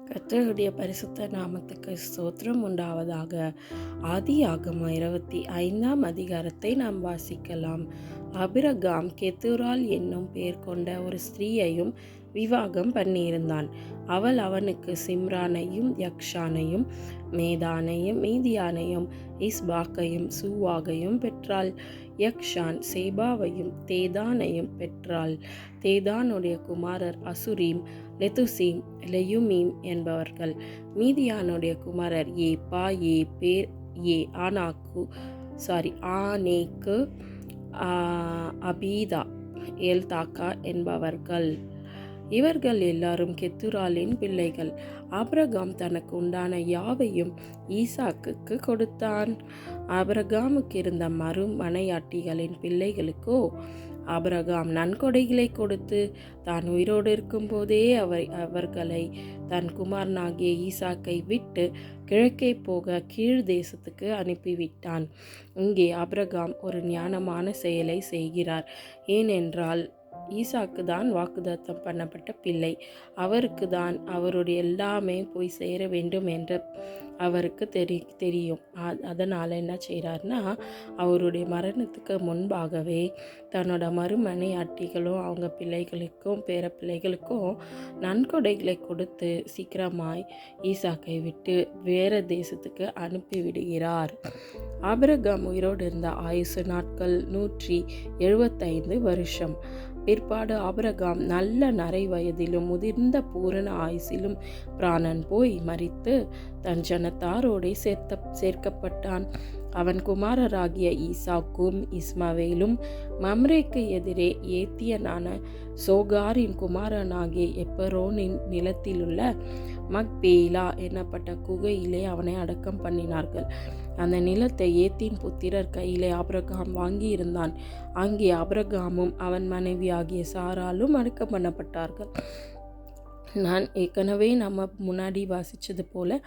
கர்த்தருடைய பரிசுத்த நாமத்துக்கு ஸ்தோத்திரம் உண்டாவதாக. ஆதியாகமம் 25ஆம் அதிகாரத்தை நாம் வாசிக்கலாம். ஆபிரகாம் கெத்துராள் என்னும் பெயர் கொண்ட ஒரு ஸ்திரீயையும் விவாகம் பண்ணியிருந்தான். அவள் அவனுக்கு சிம்ரானையும் யக்ஷானையும் மேதானையும் மீதியானையும் இஸ்பாக்கையும் சூவாகையும் பெற்றாள். யக்ஷான் சேபாவையும் தேதானையும் பெற்றாள். தேதானுடைய குமாரர் அசுரீம், லெத்துசீம், லெயுமீம் என்பவர்கள். மீதியானுடைய குமாரர் ஏப்பா, ஏபேர், ஆனேக்கு, அபீதா, எல்தாக்கா என்பவர்கள். இவர்கள் எல்லாரும் கெத்துராளின் பிள்ளைகள். ஆபிரகாம் தனக்கு உண்டான யாவையும் ஈசாக்குக்கு கொடுத்தான். ஆபிரகாமுக்கு இருந்த மனையாட்டிகளின் பிள்ளைகளுக்கோ ஆபிரகாம் நன்கொடைகளை கொடுத்து தான் உயிரோடு இருக்கும்போதே அவர்களை தன் குமாரனாகிய ஈசாக்கை விட்டு கிழக்கே போக கீழ் தேசத்துக்கு அனுப்பிவிட்டான். இங்கே ஆபிரகாம் ஒரு ஞானமான செயலை செய்கிறார். ஏனென்றால் ஈசாக்கு தான் வாக்குத்தத்தம் பண்ணப்பட்ட பிள்ளை. அவருக்கு தான் அவருடைய எல்லாமே போய் சேர வேண்டும் என்று அவருக்கு தெரியும். அதனால் என்ன செய்கிறார்னா, அவருடைய மரணத்துக்கு முன்பாகவே தன்னோட மறுமனையாட்டிகளும் அவங்க பிள்ளைகளுக்கும் பேர பிள்ளைகளுக்கும் நன்கொடைகளை கொடுத்து சீக்கிரமாய் ஈசாக்கை விட்டு வேறு தேசத்துக்கு அனுப்பிவிடுகிறார். ஆபிரகாம் உயிரோடு இருந்த ஆயுசு நாட்கள் 175 வருஷம். பிற்பாடு ஆபிரகாம் நல்ல நரை வயதிலும் முதிர்ந்த பூரண ஆயுசிலும் பிராணன் போய் மரித்து தன் ஜனத்தாரோடே சேர்க்கப்பட்டான். அவன் குமாரராகிய ஈசாக்கும் இஸ்மவேலும் மம்ரேக்கு எதிரே ஏத்தியனான சோகாரின் குமாரனாகிய எப்பரோனின் நிலத்திலுள்ள மக்பேலா என்னப்பட்ட குகையிலே அவனை அடக்கம் பண்ணினார்கள். அந்த நிலத்தை ஏத்தின் புத்திரர் கையிலே ஆபிரகாம் வாங்கியிருந்தான். அங்கே ஆபிரகாமும் அவன் மனைவியாகிய சாராலும் அடக்கம் பண்ணப்பட்டார்கள். நான் ஏற்கனவே நம்ம முன்னாடி வாசித்தது போல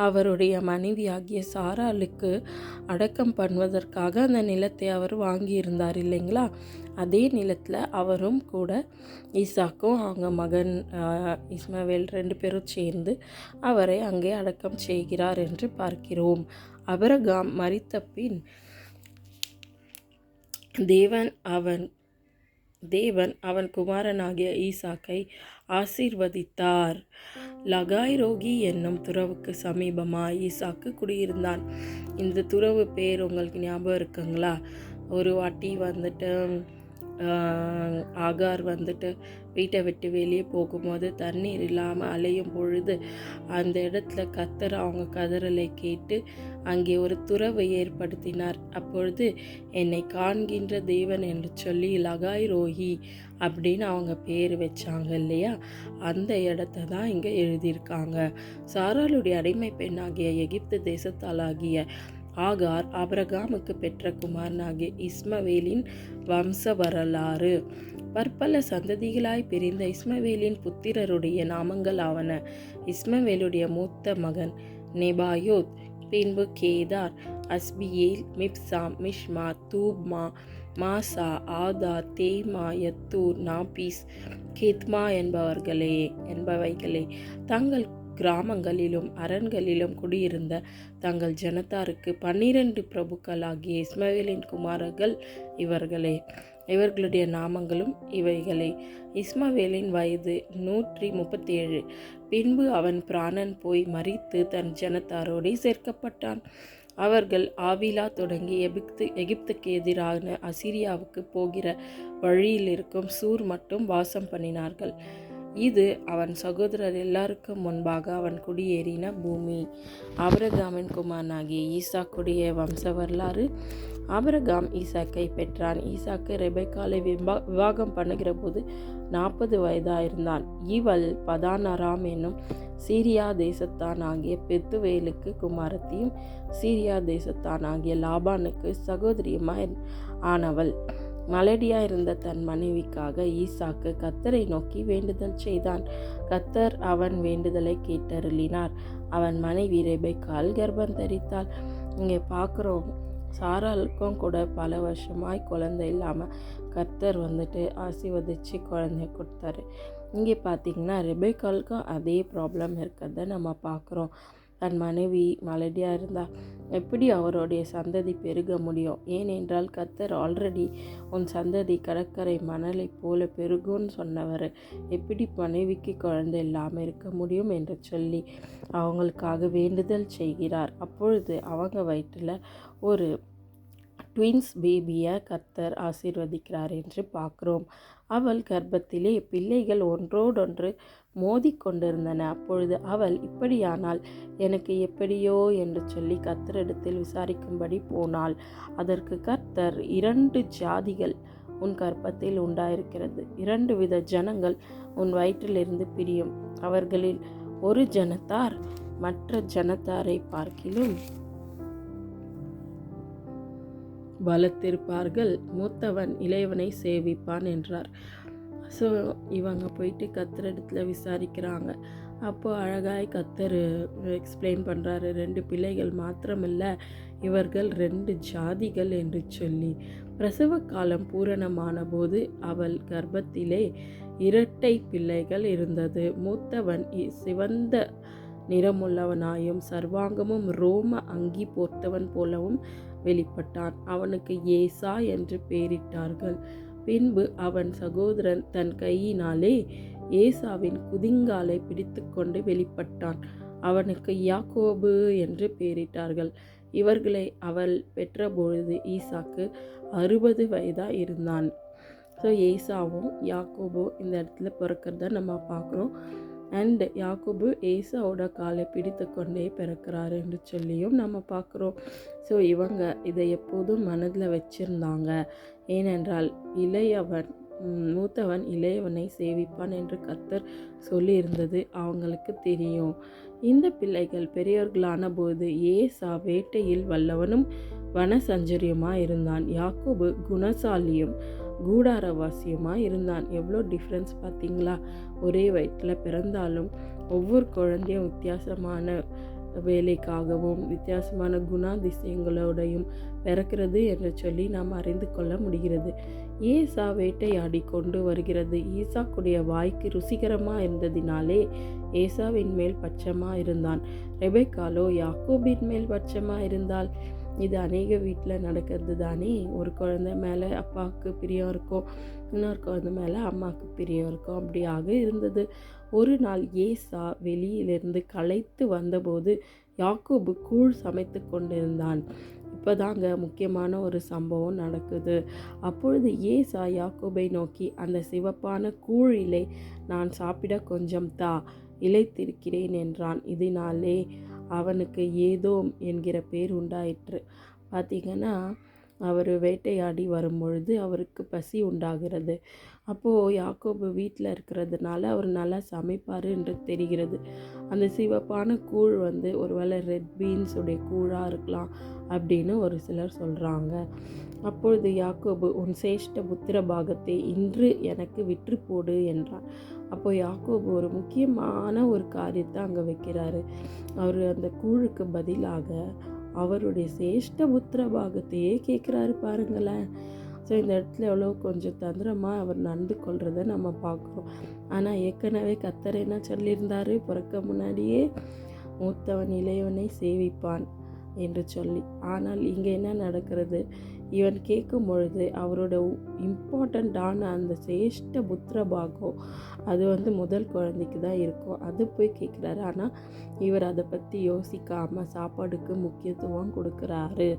அவருடைய மனைவியாகிய சாராளுக்கு அடக்கம் பண்ணுவதற்காக அந்த நிலத்தை அவர் வாங்கியிருந்தார் இல்லைங்களா? அதே நிலத்தில் அவரும் கூட ஈசாக்கும் அவங்க மகன் இஸ்மவேல் 2 பேரும் சேர்ந்து அவரை அங்கே அடக்கம் செய்கிறார் என்று பார்க்கிறோம். ஆபிரகாம் மரித்த பின் தேவன் அவன் குமாரனாகிய ஈசாக்கை ஆசீர்வதித்தார். லகாய்ரோகி என்னும் துறவுக்கு சமீபமாக ஈசாக்கு குடியிருந்தான். இந்த துறவு பேர் உங்களுக்கு ஞாபகம் இருக்குங்களா? ஒரு வாட்டி ஆகார் வீட்டை விட்டு வெளியே போகும்போது தண்ணீர் இல்லாமல் அலையும் பொழுது அந்த இடத்துல கர்த்தர் அவங்க கதறலை கேட்டு அங்கே ஒரு துறவை ஏற்படுத்தினார். அப்பொழுது என்னை காண்கின்ற தேவன் என்று சொல்லி லகாய்ரோகி அப்படின்னு அவங்க பேர் வச்சாங்க இல்லையா? அந்த இடத்த தான் இங்கே எழுதியிருக்காங்க. சாராளுடைய அடிமை பெண்ணாகிய எகிப்து தேசத்தாலாகிய ஆகார் ஆபிரகாமுக்கு பெற்ற குமாரனாகிய இஸ்மவேலின் வம்ச வரலாறு. பற்பல சந்ததிகளாய் பிரிந்த இஸ்மவேலின் புத்திரருடைய நாமங்கள் ஆவன. இஸ்மவேலுடைய மூத்த மகன் நெபாயோத், பின்பு கேதார், அஸ்பியேல், மிப்சாம், மிஷ்மா, தூப்மா, மாசா, ஆதா, தேமா, யத்தூர், நாபீஸ், கேத்மா என்பவைகளே தங்கள் கிராமங்களிலும் அரண்களிலும் குடியிருந்த தங்கள் ஜனத்தாருக்கு 12 பிரபுக்களாகிய இஸ்மவேலின் குமாரர்கள் இவர்களே. இவர்களுடைய நாமங்களும் இவைகளே. இஸ்மவேலின் வயது 137. பின்பு அவன் பிராணன் போய் மரித்து தன் ஜனத்தாரோடு சேர்க்கப்பட்டான். அவர்கள் ஆவிலா தொடங்கி எகிப்துக்கு எதிரான அசிரியாவுக்கு போகிற வழியில் இருக்கும் சூர் மட்டும் வாசம் பண்ணினார்கள். இது அவன் சகோதரர் எல்லாருக்கும் முன்பாக அவன் குடியேறின பூமி. ஆபிரகாமின் குமாரனாகிய ஈசாக்குடைய வம்ச வரலாறு. ஆபிரகாம் ஈசாக்கை பெற்றான். ஈசாக்கு ரெபெக்காலை விவாகம் பண்ணுகிற போது 40 வயதாயிருந்தான். இவள் பதானராம் என்னும் சீரியா தேசத்தான் ஆகிய பெத்துவேலுக்கு குமாரத்தியும் சீரியா தேசத்தான் ஆகிய லாபானுக்கு சகோதரியுமாய் ஆனவள். மலடியாயிருந்த தன் மனைவிக்காக ஈசாக்கு கர்த்தரை நோக்கி வேண்டுதல் செய்தான். கர்த்தர் அவன் வேண்டுதலை கேட்டருளினார். அவன் மனைவி ரெபெக்காள் கர்ப்பம் தரித்தாள். இங்கே பார்க்குறோம், சாராளுக்கும் கூட பல வருஷமாய் குழந்தை இல்லாமல் கர்த்தர் ஆசீர்வதித்து குழந்தைய கொடுத்தாரு. இங்கே பார்த்திங்கன்னா ரெபேக்காலுக்கும் அதே ப்ராப்ளம் இருக்கிறத நம்ம பார்க்குறோம். தன் மனைவி மலடியாக இருந்தால் எப்படி அவருடைய சந்ததி பெருக முடியும்? ஏனென்றால் கர்த்தர் ஆல்ரெடி உன் சந்ததி கடற்கரை மணலை போல பெருகுன்னு சொன்னவர் எப்படி மனைவிக்கு குழந்தை இல்லாமல் இருக்க முடியும் என்று சொல்லி அவங்களுக்காக வேண்டுதல் செய்கிறார். அப்பொழுது அவங்க வயிற்றில் ஒரு ட்வின்ஸ் பேபியை கர்த்தர் ஆசீர்வதிக்கிறார் என்று பார்க்குறோம். அவள் கர்ப்பத்திலே பிள்ளைகள் ஒன்றோடொன்று மோதிக்கொண்டிருந்தன. அப்பொழுது அவள், இப்படியானால் எனக்கு எப்படியோ என்று சொல்லி கர்த்தரிடத்தில் விசாரிக்கும்படி போனாள். அதற்கு கர்த்தர், 2 ஜாதிகள் உன் கர்ப்பத்தில் உண்டாயிருக்கிறது, 2 வித ஜனங்கள் உன் வயிற்றிலிருந்து பிரியும். அவர்களில் ஒரு ஜனத்தார் மற்ற ஜனத்தாரை பார்க்கிலும் பலத்திருப்பார்கள், மூத்தவன் இளையவனை சேவிப்பான் என்றார். ஸோ இவங்க போயிட்டு கர்த்தரிடத்தில் விசாரிக்கிறாங்க. அப்போது அழகாய் கர்த்தர் எக்ஸ்பிளைன் பண்ணுறாரு, 2 பிள்ளைகள் மாத்திரமில்லை, இவர்கள் 2 ஜாதிகள் என்று சொல்லி. பிரசவ காலம் பூரணமான போது அவள் கர்ப்பத்திலே 2 பிள்ளைகள் இருந்தது. மூத்தவன் சிவந்த நிறமுள்ளவனாயும் சர்வாங்கமும் ரோம அங்கி போர்த்தவன் போலவும் வெளிப்பட்டான். அவனுக்கு ஏசா என்று பெயரிட்டார்கள். பின்பு அவன் சகோதரன் தன் கையினாலே ஏசாவின் குதிங்காலை பிடித்து கொண்டு வெளிப்பட்டான். அவனுக்கு யாக்கோபு என்று பெயரிட்டார்கள். இவர்களை அவள் பெற்றபொழுது ஈசாக்கு 60 வயதாக இருந்தான். ஸோ ஏசாவும் யாக்கோபும் இந்த இடத்துல பிறக்கிறத நம்ம பார்க்குறோம். அண்ட் யாக்கோபு ஏசாவோட காலை பிடித்து கொண்டே பிறக்கிறாரு என்று சொல்லியும் நம்ம பார்க்குறோம். ஸோ இவங்க இதை எப்போதும் மனதில் வச்சுருந்தாங்க. ஏனென்றால் மூத்தவன் இளையவனை சேவிப்பான் என்று கர்த்தர் சொல்லியிருந்தது அவங்களுக்கு தெரியும். இந்த பிள்ளைகள் பெரியவர்களான போது ஏசா வேட்டையில் வல்லவனும் வனசஞ்சரியமாக இருந்தான். யாக்கோபு குணசாலியும் கூடாரவாசியமாக இருந்தான். எவ்வளோ டிஃப்ரென்ஸ் பார்த்தீங்களா? ஒரே வயிற்றில் பிறந்தாலும் ஒவ்வொரு குழந்தையும் வித்தியாசமான வேலைக்காகவும் வித்தியாசமான குணாதிசயங்களோடையும் பிறக்கிறது என்று சொல்லி நாம் அறிந்து கொள்ள முடிகிறது. ஏசா வேட்டையாடி கொண்டு வருகிறது. ஈசாக்குடைய வாய்க்கு ருசிகரமாக இருந்ததினாலே ஏசாவின் மேல் பட்சமாக இருந்தான். ரெபெக்காலோ யாக்கோபின் மேல் பட்சமாக இருந்தால். இது அநேக வீட்டில் நடக்கிறது தானே. ஒரு குழந்தை மேலே அப்பாவுக்கு பிரியம் இருக்கும், இன்னொரு குழந்தை மேலே அம்மாவுக்கு பிரியம் இருக்கும். அப்படியாக இருந்தது. ஒரு நாள் ஏசா வெளியிலிருந்து களைத்து வந்தபோது யாக்கோபு கூழ் சமைத்து கொண்டிருந்தான். இப்போதாங்க முக்கியமான ஒரு சம்பவம் நடக்குது. அப்பொழுது ஏசா யாக்கோபை நோக்கி, அந்த சிவப்பான கூழிலே நான் சாப்பிட கொஞ்சம் தா, இளைத்திருக்கிறேன் என்றான். இதனாலே அவனுக்கு ஏதோம் என்கிற பேர் உண்டாயிற்று. பார்த்திங்கன்னா, அவர் வேட்டையாடி வரும்பொழுது அவருக்கு பசி உண்டாகிறது. அப்போது யாக்கோபு வீட்டில் இருக்கிறதுனால அவர் நல்லா சமைப்பார் என்று தெரிகிறது. அந்த சிவப்பான கூழ் ஒருவேளை ரெட் பீன்ஸ் உடைய கூழாக இருக்கலாம் அப்படின்னு ஒரு சிலர் சொல்கிறாங்க. அப்பொழுது யாக்கோபு, உன் சேஷ்ட புத்திர பாகத்தை இன்று எனக்கு விற்று போடு என்றான். அப்போது யாக்கோபு ஒரு முக்கியமான ஒரு காரியத்தை அங்கே வைக்கிறாரு. அவர் அந்த கூழுக்கு பதிலாக அவருடைய சேஷ்ட புத்திர பாகத்தையே கேட்குறாரு பாருங்களேன். ஸோ இந்த இடத்துல எவ்வளோ கொஞ்சம் தந்திரமாக அவர் நடந்து கொள்கிறத நம்ம பார்க்குறோம். ஆனால் ஏற்கனவே கர்த்தர் என்ன சொல்லியிருந்தார்? பிறக்க முன்னாடியே மூத்தவன் இளையவனை சேவிப்பான் என்று சொல்லி. ஆனால் இங்கே என்ன நடக்கிறது? இவன் கேட்கும் பொழுது அவரோட இம்பார்ட்டண்ட்டான அந்த சேஷ்ட புத்திர பாகம் அது முதல் குழந்தைக்கு தான் இருக்கும். அது போய் கேட்குறாரு. ஆனால் இவர் அதை பற்றி யோசிக்காமல் சாப்பாடுக்கு முக்கியத்துவம் கொடுக்குறாரு.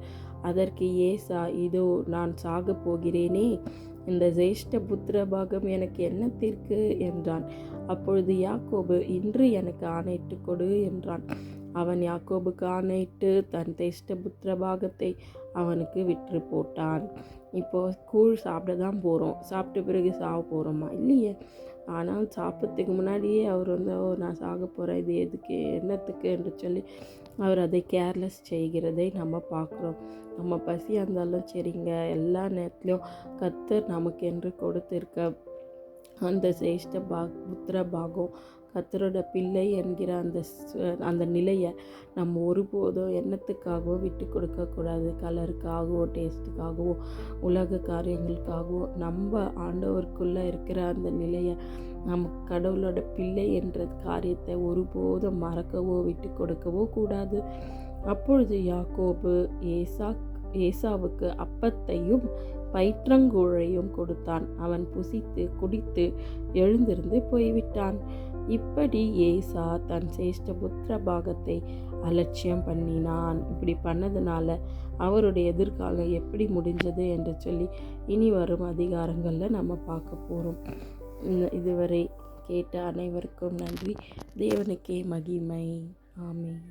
அதற்கு ஏசா, இதோ நான் சாக போகிறேனே, இந்த சேஷ்ட புத்திர பாகம் எனக்கு என்னத்திற்கு என்றான். அப்பொழுது யாக்கோபு, இன்று எனக்கு ஆணையிட்டு கொடு என்றான். அவன் யாக்கோபுக்கு ஆணையிட்டு தன் சேஷ்ட புத்திர பாகத்தை அவனுக்கு விற்று போட்டான். இப்போது கூழ் சாப்பிட தான் போகிறோம், சாப்பிட்ட பிறகு சாக போகிறோமா? இல்லையே. ஆனால் சாப்பிட்றதுக்கு முன்னாடியே அவர் நான் சாக போகிறேன், இது எதுக்கு, என்னத்துக்கு என்று சொல்லி அவர் அதை கேர்லெஸ் செய்கிறதை நம்ம பார்க்குறோம். நம்ம பசியாக இருந்தாலும் சரிங்க, எல்லா நேரத்துலையும் கர்த்தர் நமக்கு என்று கொடுத்திருக்க அந்த சேஷ்ட புத்திர பாகம் கர்த்தரோட பிள்ளை என்கிற அந்த நிலையை நம்ம ஒருபோதும் எண்ணத்துக்காகவோ விட்டு கொடுக்கக்கூடாது. கலருக்காகவோ டேஸ்ட்டுக்காகவோ உலக காரியங்களுக்காகவோ நம்ம ஆண்டவருக்குள்ளே இருக்கிற அந்த நிலையை நம்ம கடவுளோட பிள்ளை என்ற காரியத்தை ஒருபோதும் மறக்கவோ விட்டு கொடுக்கவோ கூடாது. அப்பொழுது யாக்கோபு ஏசாவுக்கு அப்பத்தையும் பயிற்றங்கூழையும் கொடுத்தான். அவன் புசித்து குடித்து எழுந்திருந்து போய்விட்டான். இப்படி ஏசா தன் சேஷ்ட புத்திர பாகத்தை அலட்சியம் பண்ணினான். இப்படி பண்ணதுனால அவருடைய எதிர்காலம் எப்படி முடிஞ்சது என்று சொல்லி இனி வரும் அதிகாரங்களில் நம்ம பார்க்க போகிறோம். இதுவரை கேட்ட அனைவருக்கும் நன்றி. தேவனுக்கே மகிமை. ஆமென்.